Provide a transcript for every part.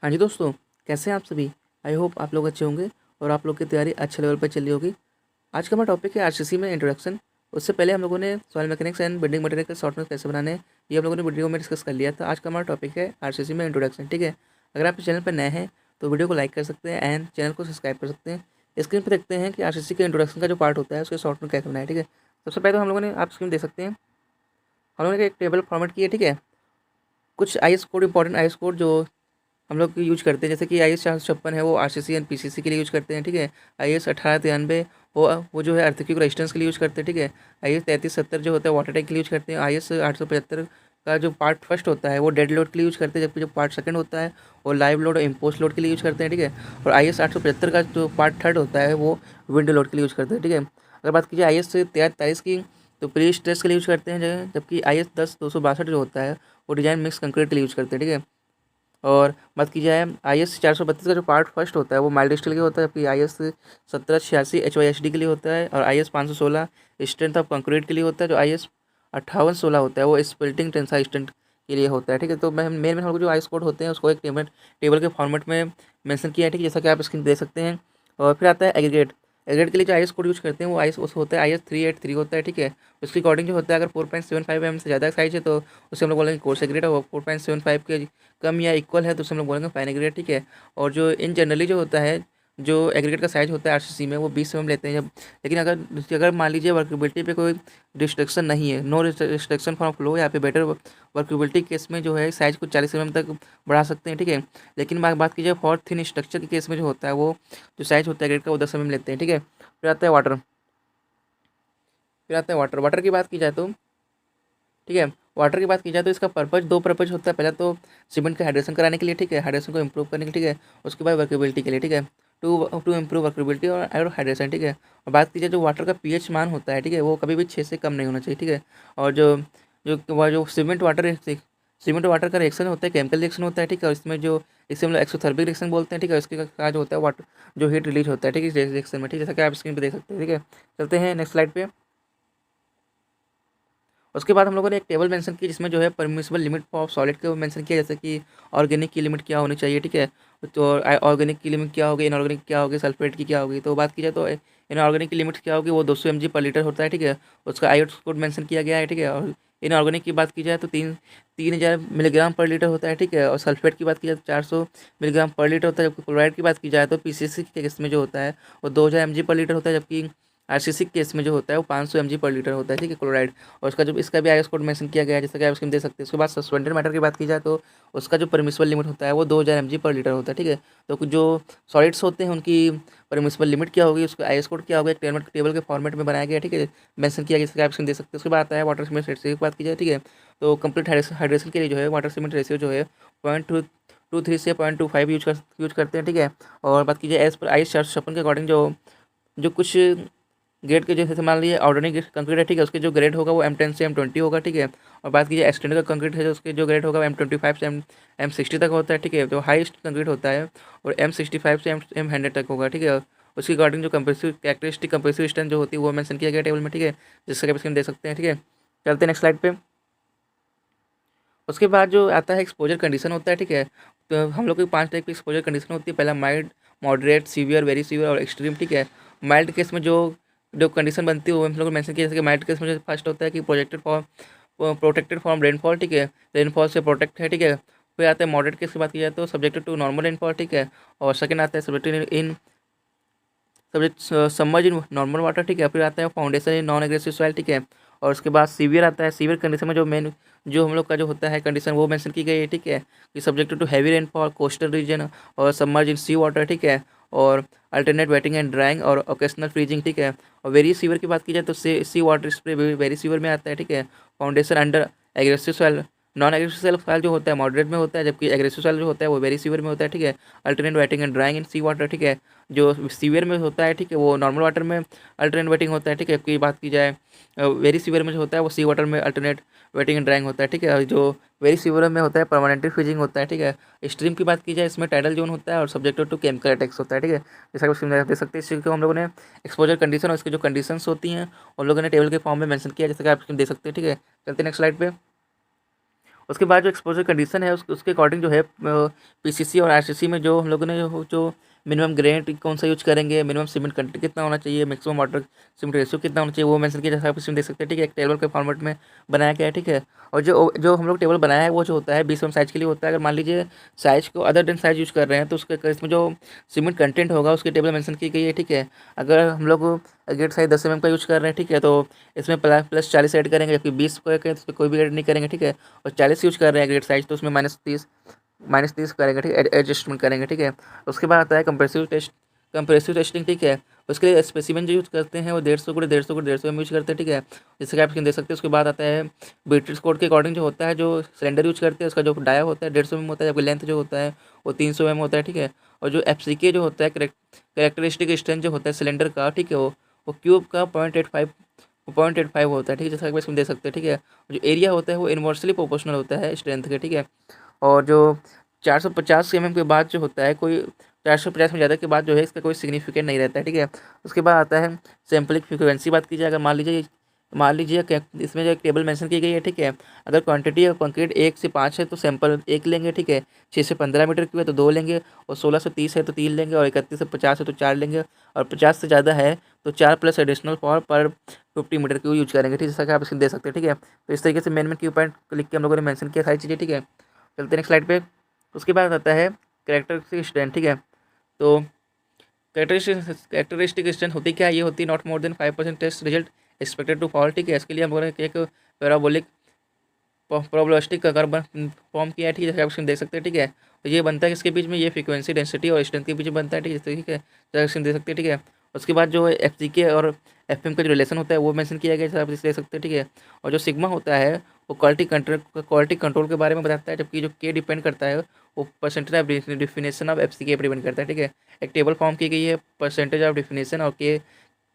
हाँ जी दोस्तों, कैसे हैं आप सभी। आई होप आप लोग अच्छे होंगे और आप लोग की तैयारी अच्छे लेवल पर चल रही होगी। आज का हमारा टॉपिक है आरसीसी में इंट्रोडक्शन। उससे पहले हम लोगों ने soil mechanics and building material के शॉर्ट में कैसे बनाने हैं ये हम लोगों ने वीडियो में डिस्कस कर लिया था। आज का हमारा टॉपिक है आरसीसी में इंट्रोडक्शन। ठीक है, अगर आप इस चैनल पर नए हैं तो वीडियो को लाइक कर सकते हैं एंड चैनल को सब्सक्राइब कर सकते हैं। स्क्रीन पर देखते हैं कि आरसीसी के इंट्रोडक्शन का जो पार्ट होता है उसके शॉर्ट में क्या करना है। ठीक है, सबसे पहले तो हम लोगों ने, आप स्क्रीन देख सकते हैं, हम लोगों ने एक टेबल फॉर्मेट की है। ठीक है, कुछ IS code, important IS code जो हम लोग यूज करते हैं, जैसे कि आई एस 456 है वो आरसीसी एंड पीसीसी के लिए यूज करते हैं। ठीक है, आई एस 1893 वो जो है अर्थक्वेक रेजिस्टेंस के लिए यूज करते हैं। ठीक है, आई एस 3370 जो होता है वाटर टैंक के लिए यूज करते हैं। आई एस 875 का जो पार्ट फर्स्ट होता है वो डेड लोड के लिए यूज करते हैं, जबकि जो पार्ट सेकंड होता है वो लाइव लोड और इम्पोस्ट लोड के लिए यूज करते हैं। ठीक है, और आई एस 875 का जो पार्ट थर्ड होता है वो विंड लोड के लिए यूज करते हैं। ठीक है, अगर बात कीजिए आई एस 43 की तो प्री स्ट्रेस के लिए यूज करते हैं, जबकि आई एस 10-262 जो होता है वो डिजाइन मिक्स कंक्रीट के लिए यूज करते हैं। ठीक है, और बात की जाए आई एस 432 का जो पार्ट फर्स्ट होता है वो माइल्ड स्टील के लिए होता है, जबकि आई एस 1786 HYHD के लिए होता है, और I S 516 strength of concrete के लिए होता है। जो आई एस 5816 होता है वो स्पिल्टिंग टेंसाइल स्ट्रेंथ के लिए होता है। ठीक है, तो मैं मेन में हम लोग जो आईएस कोड होते हैं उसको एक टेबल के फॉर्मेट में मेंशन किया है। ठीक है, जैसा कि आप स्क्रीन देख सकते हैं। और फिर आता है एग्रीगेट। एग्रीगेट के लिए जो आईएस कोड यूज करते हैं वो आईएस उस होता है आई एस 383 होता है। ठीक है, उसके अकॉर्डिंग जो होता है, अगर 4.75 mm से ज़्यादा साइज है तो उसे हम लोग बोलेंगे कोर्स एग्रीगेट, और 4.75 के कम या इक्वल है तो उसे हम लोग बोलेंगे फाइन एग्रीगेट। ठीक है, और जो इन जनरली जो होता है, जो एग्रीगेट का साइज होता है आरसीसी में वो 20 mm लेते हैं। जब लेकिन अगर अगर मान लीजिए वर्केबिलिटी पे कोई रिस्ट्रिक्शन नहीं है, नो रिस्ट्रिक्शन फॉर फ्लो, या फिर बेटर वर्केबिलिटी केस में जो है साइज को 40 mm तक बढ़ा सकते हैं। ठीक है, लेकिन बात कीजिए फॉर थिन स्ट्रक्चर के केस में जो होता है वो जो साइज होता है एग्रीगेट का वो 10 mm लेते हैं। ठीक है, फिर आता है वाटर। वाटर की बात की जाए तो, ठीक है, वाटर की बात की जाए तो इसका पर्पज, दो पर्पज होता है। पहला तो सीमेंट का हाइड्रेशन कराने के लिए, ठीक है, हाइड्रेशन को इंप्रूव करने के लिए। ठीक है, उसके बाद वर्केबिलिटी के लिए। ठीक है, टू इम्प्रूव वर्केबिलिटी और हाइड्रेशन। ठीक है, और बात की जाए जो वाटर का पीएच मान होता है, ठीक है, वो कभी भी 6 से कम नहीं होना चाहिए। ठीक है, और जो सीमेंट वाटर का रिएक्शन होता है केमिकल रिएक्शन होता है। ठीक है, और इसमें जो इसे हम लोग एक्सोथर्मिक रिएक्शन बोलते हैं। ठीक है, इसके का जो होता है वाटर जो हीट रिलीज होता है, ठीक है, इस रिएक्शन में। ठीक है, जैसा कि आप स्क्रीन पर देख सकते हैं। ठीक है, चलते हैं नेक्स्ट स्लाइड पे। उसके बाद हम लोगों ने एक टेबल मेंशन की जिसमें जो है परमिसिबल लिमिट ऑफ सॉलिड को मेंशन किया, जैसे कि ऑर्गेनिक की लिमिट क्या होनी चाहिए। ठीक है, तो ऑर्गेनिक की लिमिट क्या होगी, इनऑर्गेनिक क्या होगी, सल्फेट की क्या होगी। तो बात की जाए तो इनऑर्गेनिक की लिमिट क्या होगी, वो 200 mg पर लीटर होता है। ठीक है, उसका आईओ कोड मेंशन किया गया है। ठीक है, और इनऑर्गेनिक की बात की जाए तो 3000 मिलीग्राम पर लीटर होता है। ठीक है, और सल्फेट की बात की जाए तो 400 मिलीग्राम पर लीटर होता है, जबकि क्लोराइड की बात की जाए तो पीसीसी के केस में जो होता है वो 2000 mg पर लीटर होता है, जबकि आरसीसी केस में जो होता है वो 500 mg पर लीटर होता है। ठीक है, क्लोराइड, और उसका जो इसका भी आईएस कोड मेंशन किया गया है, जैसा कि आप इसमें दे सकते हैं। उसके बाद सस्पेंडेड मैटर की बात की जाए तो उसका जो परमिसिबल लिमिट होता है वो 2000 mg पर लीटर होता है। ठीक है, तो कुछ जो सॉलिड्स होते हैं उनकी परमिसिबल लिमिट क्या होगी, उसका आईएस कोड क्या होगा, एक टेबल के फॉर्मेट में बनाया गया है। ठीक है, मेंशन किया गया, जैसे कि आप इसमें दे सकते हैं। उसके बाद आता है वाटर सीमेंट रेशियो की बात की जाए। ठीक है, तो कंप्लीट हाइड्रेशन के लिए जो है वाटर सीमेंट रेशियो जो है 0.23 से 0.25 यूज करते हैं। ठीक है, और बात कीजिए एज पर आईएस 456 के अकॉर्डिंग जो जो कुछ ग्रेड के, जैसे मान लीजिए ऑर्गेनिक कंक्रीट है, ठीक है, उसके जो ग्रेड होगा वो M10 से M20 होगा। ठीक है, और बात कीजिए एक्सटेंड का कंक्रीट है, उसके जो ग्रेड होगा वो M25 से M60 तक होता है। ठीक है, जो हाईएस्ट कंक्रीट होता है और M65 से M100 तक होगा। ठीक है, उसके अकॉर्डिंग जो कंप्रेसिव कैरेक्टरिस्टिक कंप्रेसिव स्ट्रेंथ जो होती है वो मेंशन किया गया टेबल में। ठीक है, जिसका आप स्क्रीन देख सकते हैं। ठीक है, चलते हैं नेक्स्ट स्लाइड पे। उसके बाद जो आता है एक्सपोजर कंडीशन होता है। ठीक है, तो हम लोग की 5 टाइप की एक्सपोजर कंडीशन होती है। पहला mild, moderate, severe, very severe और एक्सट्रीम। ठीक है, माइल्ड केस में जो जो कंडीशन बनती है वो हम लोग मेंशन किया, जैसे कि माइल्ड केस में जो फर्स्ट होता है कि प्रोटेक्टेड फ्रॉम रेनफॉल। ठीक है, रेनफॉल से प्रोटेक्ट है। ठीक है, फिर आता है मॉडरेट केस की बात की जाए तो सब्जेक्टेड टू नॉर्मल रेनफॉल। ठीक है, और सेकंड आता है subject submerge in normal water. ठीक है, फिर आता है foundation in non aggressive soil. ठीक है, और उसके बाद सीवियर आता है। सीवियर कंडीशन में जो हम लोग का जो होता है कंडीशन वो मेंशन की गई है। ठीक है, कि subject to heavy rainfall, coastal region और सबमर्ज इन सी वाटर। ठीक है, और अल्टरनेट वेटिंग एंड ड्राइंग और ओकेशनल फ्रीजिंग। ठीक है, और वेरी सीवियर की बात की जाए तो सी वाटर स्प्रे वेरी सीवियर में आता है। ठीक है, foundation under aggressive soil, non aggressive soil जो होता है मॉडरेट में होता है, जबकि एग्रेसिव सॉइल जो होता है वो वेरी सीवियर में होता है। ठीक है, alternate wetting and drying in sea water. ठीक है, जो सीवियर में होता है, ठीक है, वो नॉर्मल वाटर में अल्टरनेट वेटिंग होता है। ठीक है, की बात की जाए वेरी सीवियर में जो होता है वो सी वाटर में अल्टरनेट वेटिंग एंड ड्राइंग होता है। ठीक है, और जो वेरी सीवियर में होता है परमानेंटली फ्रीजिंग होता है। ठीक है, स्ट्रीम की बात की जाए इसमें टाइडल जोन होता है और सब्जेक्टेड टू केमिकल अटैक्स होता है। ठीक है, जैसा कि उसमें देख सकते हैं, इस चीज़ को हम लोगों ने एक्सपोजर कंडीशन और इसकी जो कंडीशंस होती हैं उन लोगों ने टेबल के फॉर्म में मेंशन किया, जैसा कि आप देख सकते हैं। ठीक है, चलते नेक्स्ट स्लाइड पे। उसके बाद जो एक्सपोजर कंडीशन है उसके अकॉर्डिंग जो है पीसीसी और आरसीसी में जो हम लोगों ने जो मिनिमम ग्रेड कौन सा यूज करेंगे, मिनिमम सीमेंट कंटेंट कितना होना चाहिए, मैक्सिमम वाटर सीमेंट रेशियो कितना होना चाहिए, वो मेंशन किया, जैसा आप इसमें देख सकते हैं। ठीक है, एक टेबल के फॉर्मेट में बनाया गया है। ठीक है, और जो जो हम लोग टेबल बनाया है वो जो होता है 20 साइज़ के लिए होता है। अगर मान लीजिए साइज़ को अदर देन साइज़ यूज़ कर रहे हैं तो उसके इसमें जो सीमेंट कंटेंट होगा उसकी टेबल मेंशन की गई है। ठीक है, अगर हम लोग गेट साइज 10 mm का यूज़ कर रहे हैं, ठीक है, तो इसमें प्लस 40 ऐड करेंगे, जबकि 20 को करें तो उसमें कोई भी ऐड नहीं करेंगे। ठीक है, और 40 यूज़ कर रहे हैं गेट साइज तो उसमें -30 करेंगे। ठीक है, एडजस्टमेंट करेंगे। ठीक है, उसके बाद आता है कंप्रेसिव टेस्टिंग। ठीक है, उसके लिए स्पेसिमेन जो यूज़ करते हैं वो 150 में यूज करते हैं। ठीक है, जैसे कि आप देख सकते हैं। उसके बाद आता है ब्रिटिश कोड के अकॉर्डिंग जो होता है, जो सिलेंडर यूज करते हैं उसका जो डाया होता है 150 mm होता है, जबकि लेंथ जो होता है वो 300 mm होता है। ठीक है, और जो FCK जो होता है करेक्टरिस्टिक स्ट्रेंथ जो होता है सिलेंडर का, ठीक है, वो क्यूब का 0.85 होता है। ठीक है, जैसा कि इसमें देख सकते हैं। ठीक है, जो एरिया होता है वो इन्वर्सली प्रोपोर्शनल होता है स्ट्रेंथ के। ठीक है, और जो 450 mm के बाद जो होता है, कोई 450 में ज़्यादा के बाद जो है इसका कोई सिग्निफिकेंट नहीं रहता है। ठीक है, उसके बाद आता है सैम्पलिंग फ्रीक्वेंसी। बात की जाए, अगर मान लीजिए इसमें जो एक टेबल मेंशन की गई है। ठीक है, अगर क्वांटिटी ऑफ कंक्रीट 1 से 5 है तो सैंपल 1 लेंगे। ठीक है, 6 से 15 मीटर की है तो 2 लेंगे, और 16 से 30 है तो 3 लेंगे, और 31 से 50 है तो 4 लेंगे, और 50 से ज़्यादा है तो 4 प्लस एडिशनल फॉर पर 50 मीटर की यूज करेंगे। ठीक है, जैसा कि आप इसमें दे सकते हैं। ठीक है, तो इस तरीके से मेन की पॉइंट लिख के हम लोगों ने मेंशन किया सारी चीज़ें। ठीक है, चलते हैं नेक्स्ट स्लाइड पे। उसके बाद आता है कैरेक्टरिस्टिक स्ट्रेंथ। ठीक है, तो कैरेक्टरिस्टिक स्ट्रेंथ होती क्या है, ये होती है not more than 5% test result expected to fall. ठीक है, इसके लिए हम लोगों ने एक पैराबोलिक प्रोबेबिलिस्टिक का कर्व फॉर्म किया है। ठीक है, जैसे आप इसमें देख सकते हैं। ठीक है, तो ये बनता है किसके बीच में, ये फ्रीक्वेंसी डेंसिटी और स्ट्रेंथ के बीच में बनता है। ठीक है, ठीक है, जैसे इसमें देख सकते हैं। ठीक है, उसके बाद जो FCK और FM का जो रिलेशन होता है वो मेंशन किया गया है, जैसे आप इसे देख सकते हैं। ठीक है, और जो सिग्मा होता है वो क्वालिटी कंट्रोल के बारे में बताता है, जबकि जो K डिपेंड करता है वो percentage of definition of FCK पर डिपेंड करता है। ठीक है, एक टेबल फॉर्म की गई है परसेंटेज ऑफ डिफिनेशन और के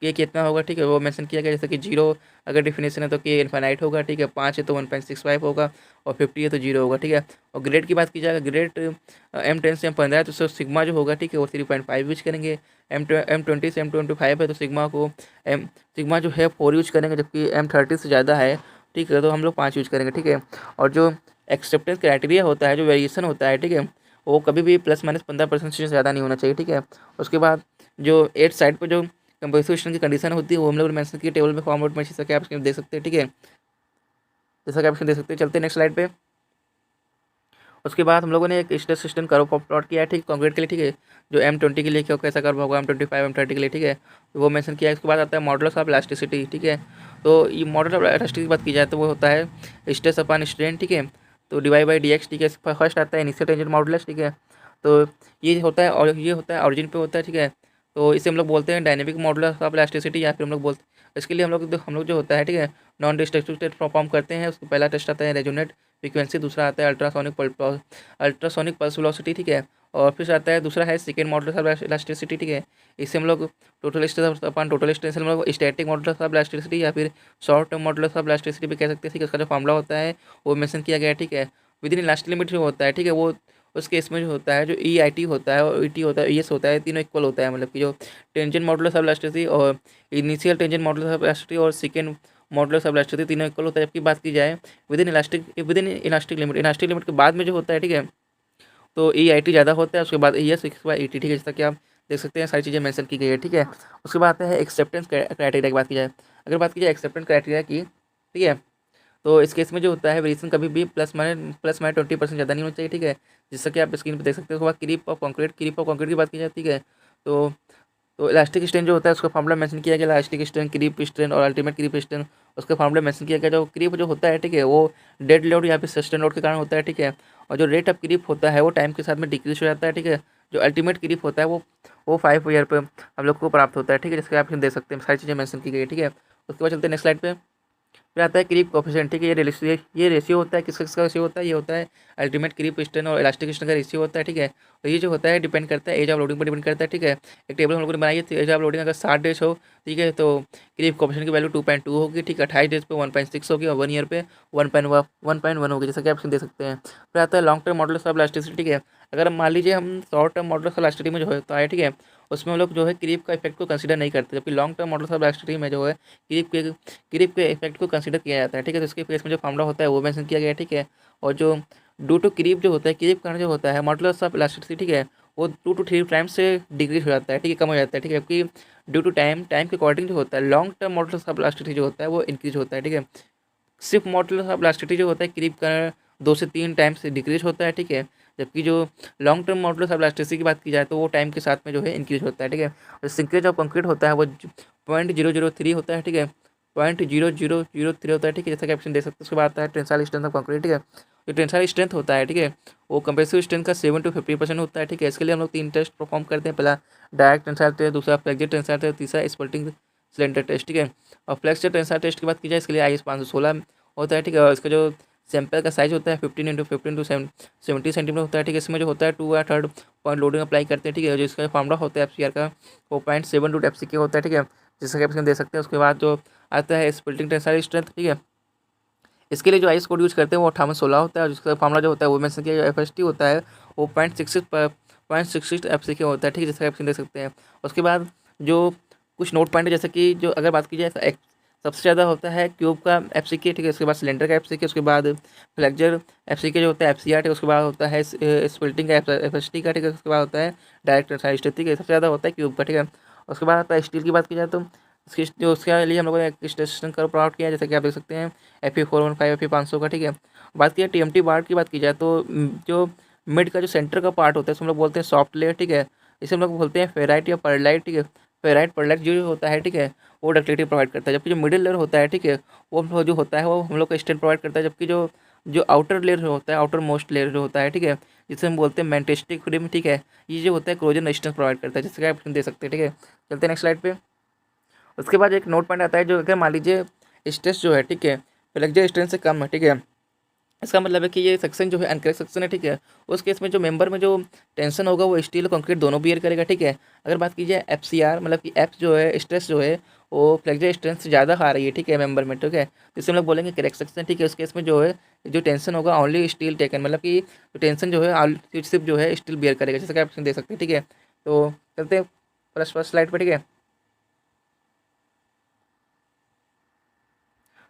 कितना होगा। ठीक है, वो मेंशन किया गया, जैसे कि 0 अगर डिफिनेशन है तो के इनफाइनाइट होगा। ठीक है, 5 है तो 1.65 होगा, और 50 है तो 0 होगा। ठीक है, और ग्रेड की बात की जाएगा, ग्रेड M10 से M15 है तो सिग्मा जो होगा, ठीक है, वो 3.5 यूज करेंगे। M20 से M25 है तो सिग्मा जो है 4 यूज करेंगे, जबकि M30 से ज़्यादा है, ठीक है, तो हम लोग 5 यूज करेंगे। ठीक है, और जो एक्सेप्टेंस क्राइटेरिया होता है, जो वेरिएशन होता है, ठीक है, वो कभी भी ±15% से ज़्यादा नहीं होना चाहिए। ठीक है, उसके बाद जो 8 साइड पर जो कंपोजिशन की कंडीशन होती है वो हम लोग मेंशन की टेबल में फॉर्मेट में, जैसा कि आप देख सकते हैं। ठीक है, जैसा कि आप देख सकते हैं। चलते हैं नेक्स्ट स्लाइड पे। उसके बाद हम लोगों ने एक स्ट्रेस सिस्टम कर्व प्लॉट किया है, ठीक, कंक्रीट के लिए। ठीक है, जो M20 के लिए क्या कैसा कर्व होगा, M25 M30 के लिए। ठीक है, तो वो मेंशन किया है। उसके बाद आता है मॉडुलस ऑफ इलास्टिसिटी। ठीक है, तो ये मॉडल ऑफ इलास्टिसिटी की बात की जाए तो वो होता है स्ट्रेस अपॉन स्ट्रेन। ठीक है, तो dy/dx। ठीक है, फर्स्ट आता है इनिशियल टेंजेंट मॉडुलस। ठीक है, तो ये होता है, और ये होता है ऑरिजिन पे होता है। ठीक है, तो इसे हम लोग बोलते हैं डायनेमिक मॉडुलस ऑफ इलास्टिसिटी, या फिर हम लोग बोलते हैं इसके लिए हम लोग जो होता है, ठीक है, नॉन डिस्ट्रक्टिव टेस्ट परफॉर्म करते हैं। उसका पहला टेस्ट आता है रेजोनेट फ्रीक्वेंसी, दूसरा आता है अल्ट्रासोनिक पल्स वेलोसिटी। ठीक है, और फिर आता है दूसरा है सेकेंड मॉडुलस ऑफ इलास्टिसिटी। ठीक है, इससे हम लोग टोटल स्ट्रेस अपन टोटल स्ट्रेस हम लोग स्टैटिक मॉडुलस ऑफ इलास्टिसिटी या फिर short term modulus of elasticity भी कह सकते हैं। ठीक है, उसका जो फॉर्मूला होता है वो मेंशन किया गया है। ठीक है, विद इन इलास्टिक लिमिट जो होता है, ठीक है, वो उस केस में जो होता है, जो EIT होता है और ET होता है, ES होता है, तीनों इक्वल होता है। मतलब कि जो टेंजेंट मॉडुलस ऑफ इलास्टिसिटी और initial tangent modulus of elasticity और सेकेंड मॉडुलस ऑफ इलास्टिसिटी तीनों इक्वल होता है। जबकि बात की जाए विद इन इलास्टिक लिमिट के बाद में जो होता है, ठीक है, तो EIT ज़्यादा होता है, उसके बाद ES, उसके बाद ET। ठीक है, जैसा कि आप देख सकते हैं सारी चीज़ें मेंशन की गई है। ठीक है, उसके बाद आता है एक्सेप्टेंस क्राइटेरिया की बात की जाए। अगर बात की जाए एक्सेप्टेंस क्राइटेरिया की, ठीक है, तो इस केस में जो होता है वेरिएशन कभी भी +- 20% ज़्यादा नहीं होना चाहिए। ठीक है, जैसा कि आप स्क्रीन पर देख सकते हो। उसके बाद क्रीप ऑफ कंक्रीट की बात की जाए। ठीक है, तो इलास्टिक स्ट्रेन जो होता है उसका फॉर्मूला मेंशन किया गया, इलास्टिक स्ट्रेन, क्रीप स्ट्रेन और अल्टीमेट क्रीप स्ट्रेन, उसका फॉर्मूला मेंशन किया गया। जो क्रीप जो होता है, ठीक है, वो डेड लोड या फिर सस्टेन लोड के कारण होता है। ठीक है, और जो रेट ऑफ क्रीप होता है वो टाइम के साथ में डिक्रीज हो जाता है। ठीक है, जो अल्टीमेट क्रीप होता है वो 5 ईयर पर हम लोग को प्राप्त होता है। ठीक है, जिसके आप देख सकते हैं सारी चीज़ें मेंशन की गई है। ठीक है, उसके बाद चलते हैं नेक्स्ट स्लाइड पे। फिर आता है क्रीप कोफिशिएंट। ठीक है, ये रेशियो होता है, किसका रेशियो होता है, ये होता है अल्टीमेट क्रीप स्ट्रेन और इलास्टिक स्ट्रेन का रेशियो होता है। ठीक है, तो ये जो होता है डिपेंड करता है एज ऑफ लोडिंग पर डिपेंड करता है। ठीक है, एक टेबल हम लोगों ने बनाई है, एज ऑफ लोडिंग अगर 60 डेज हो, ठीक है, तो क्रीप कोफिशिएंट की वैल्यू 2.2 होगी। ठीक है, 28 डेज पे 1.6 होगी, और 1 ईयर पे 1.1 होगी, जैसा कि आप देख सकते हैं। फिर आता है long term modulus of elasticity. ठीक है, अगर मान लीजिए हम short term model of elasticity में जो होता है, ठीक है, उसमें हम लोग जो है क्रीप का इफेक्ट को कंसीडर नहीं करते, जबकि long term model of elasticity में जो है क्रीप के इफेक्ट को कंसीडर किया जाता है, ठीक है। तो इसके केस में जो फार्मूला होता है वो मेंशन किया गया है, ठीक है। और जो ड्यू टू क्रीप जो होता है, क्रीप कारण जो होता है मॉडुलस ऑफ इलास्टिसिटी, ठीक है, वो 2 to 3 टाइम्स से डिक्रीज हो जाता है, ठीक है, कम हो जाता है, ठीक है। जबकि ड्यू टू टाइम के अकॉर्डिंग जो होता है long term modulus of elasticity जो होता है वो इंक्रीज होता है, ठीक है। सिर्फ मॉडुलस ऑफ इलास्टिसिटी जो होता है क्रीप का 2 से 3 टाइम्स से डिक्रीज होता है, ठीक है। जबकि जो long term modulus of elasticity की बात की जाए तो वो टाइम के साथ में जो है इंक्रीज होता है, ठीक है। और सिंकरेज ऑफ कंक्रीट होता है वो 0.003 होता है, ठीक है, 0.0003 होता है, ठीक है, जैसा कि ऑप्शन दे सकते हैं। उसके बाद आता है टेंसाइल स्ट्रेंथ ऑफ कंक्रीट, ठीक है। जो टेंसाइल स्ट्रेंथ होता है, ठीक है, वो कंप्रेसिव स्ट्रेंथ का 7 to 50% होता है, ठीक है। इसके लिए हम लोग 3 टेस्ट परफॉर्म करते हैं। पहला डायरेक्ट टेंसाइल टेस्ट, दूसरा फ्लेक्सिबल टेंसाइल टेस्ट, तीसरा स्पल्टिंग सिलेंडर टेस्ट, ठीक है। और फ्लेक्सिबल टेंसाइल टेस्ट की बात की जाए इसके लिए IS 516 होता है, ठीक है। और इसका जो सैंपल का साइज होता है 15 x 15 to 70 सेंटीमीटर होता है, ठीक है। इसमें जो होता है 2 या 3rd पॉइंट लोडिंग अप्लाई करते हैं, ठीक है। जो इसका फार्मूला होता है FCR का वो 0.72 FCK होता है, ठीक है, जिसका कैप्शन दे सकते हैं। उसके बाद जो आता है स्प्लिटिंग टेंसाइल स्ट्रेंथ, ठीक है, इसके लिए जो आइस कोड यूज़ करते हैं वो 5816 होता है। और जिसका फार्मूला जो होता है वो मेंशन किया जो FST होता है वो 0.66 FCK होता है, ठीक है, जिसका ऑप्शन दे सकते हैं। उसके बाद जो कुछ नोट पॉइंट है, जैसे कि जो अगर बात की जाए तो सबसे ज़्यादा होता है क्यूब का FCK, ठीक है। उसके बाद सिलेंडर का FCK, उसके बाद फ्लेक्चर FCK जो होता है FCR, ठीक है। उसके बाद होता है स्प्लिटिंग का FST का, ठीक है। उसके बाद होता है डायरेक्ट टेंसाइल स्ट्रेंथ, ठीक है, सबसे ज़्यादा होता है क्यूब का, ठीक है। उसके बाद आता है स्टील की बात की जाए तो इसकी जो उसके लिए हम लोगों ने एक स्टेशन कर्व प्लॉट किया है, जैसे कि आप देख सकते हैं FE415 FE500 का, ठीक है। बात की जाए TMT बार की बात की जाए तो जो मिड का जो सेंटर का पार्ट होता है इसको हम लोग बोलते हैं सॉफ्ट लेयर, ठीक है। इसे हम लोग बोलते हैं फेराइट या परलाइट, ठीक है। फेराइट परलाइट जो होता है, ठीक है, वो डक्टिलिटी प्रोवाइड करता है। जबकि जो मिडिल लेयर होता है, ठीक है, वो जो होता है वो हम लोग का स्ट्रेंथ प्रोवाइड करता है। जबकि जो जो आउटर लेयर होता है, आउटर मोस्ट लेयर जो होता है, ठीक है, जिसे हम बोलते हैं मैंटेस्टिक फिल्म, ठीक है, ये जो होता है क्रोजन रेजिस्टेंस प्रोवाइड करता है, जिससे आप दे सकते हैं, ठीक है। चलते हैं नेक्स्ट स्लाइड पे। उसके बाद एक नोट पॉइंट आता है, जो अगर मान लीजिए स्ट्रेस जो है, ठीक है, फ्लेक्चर स्ट्रेंथ से कम है, ठीक है, इसका मतलब है कि ये सेक्शन जो है अनकरेक्ट सेक्शन है, ठीक है। उस केस में जो मेंबर में जो टेंशन होगा वो स्टील और कंक्रीट दोनों बियर करेगा, ठीक है। अगर बात की जाए FCR मतलब कि एफ जो है स्ट्रेस जो है वो फ्लेक्चर स्ट्रेंथ से ज़्यादा आ रही है, ठीक है, मेंबर में, ठीक है, तो इससे हम लोग बोलेंगे करेक्ट सेक्शन, ठीक है। उस केस में जो है जो टेंशन होगा ओनली स्टील टेकन, मतलब कि जो टेंशन जो है सिर्फ जो है स्टील बियर करेगा, जैसे कि आप ऑप्शन दे सकते हैं, ठीक है। तो चलते हैं फर्स्ट स्लाइड पर, ठीक है।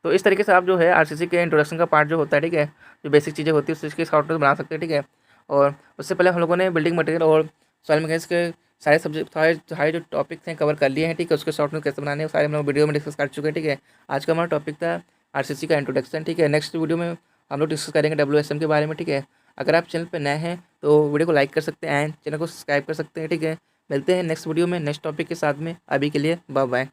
तो इस तरीके से आप जो है RCC के इंट्रोडक्शन का पार्ट जो होता है, ठीक है, जो बेसिक चीज़ें होती है उसके सॉफ्टवेयर बना सकते हैं, ठीक है। और उससे पहले हम लोगों ने बिल्डिंग मटेरियल और सॉइल मैकेनिक्स के सारे सब्जेक्ट सारे जो टॉपिक्स हैं कवर कर लिए हैं, ठीक है। उसके सॉफ्टवेयर कैसे बनाने हैं सारे हम लोग वीडियो में डिस्कस कर चुके हैं, ठीक है। आज का हमारा टॉपिक था RCC का इंट्रोडक्शन, ठीक है। नेक्स्ट वीडियो में हम लोग डिस्कस करेंगे WSM के बारे में, ठीक है। अगर आप चैनल पर नए हैं तो वीडियो को लाइक कर सकते हैं एंड चैनल को सब्सक्राइब कर सकते हैं, ठीक है। मिलते हैं नेक्स्ट वीडियो में नेक्स्ट टॉपिक के साथ में। अभी के लिए बाय बाय।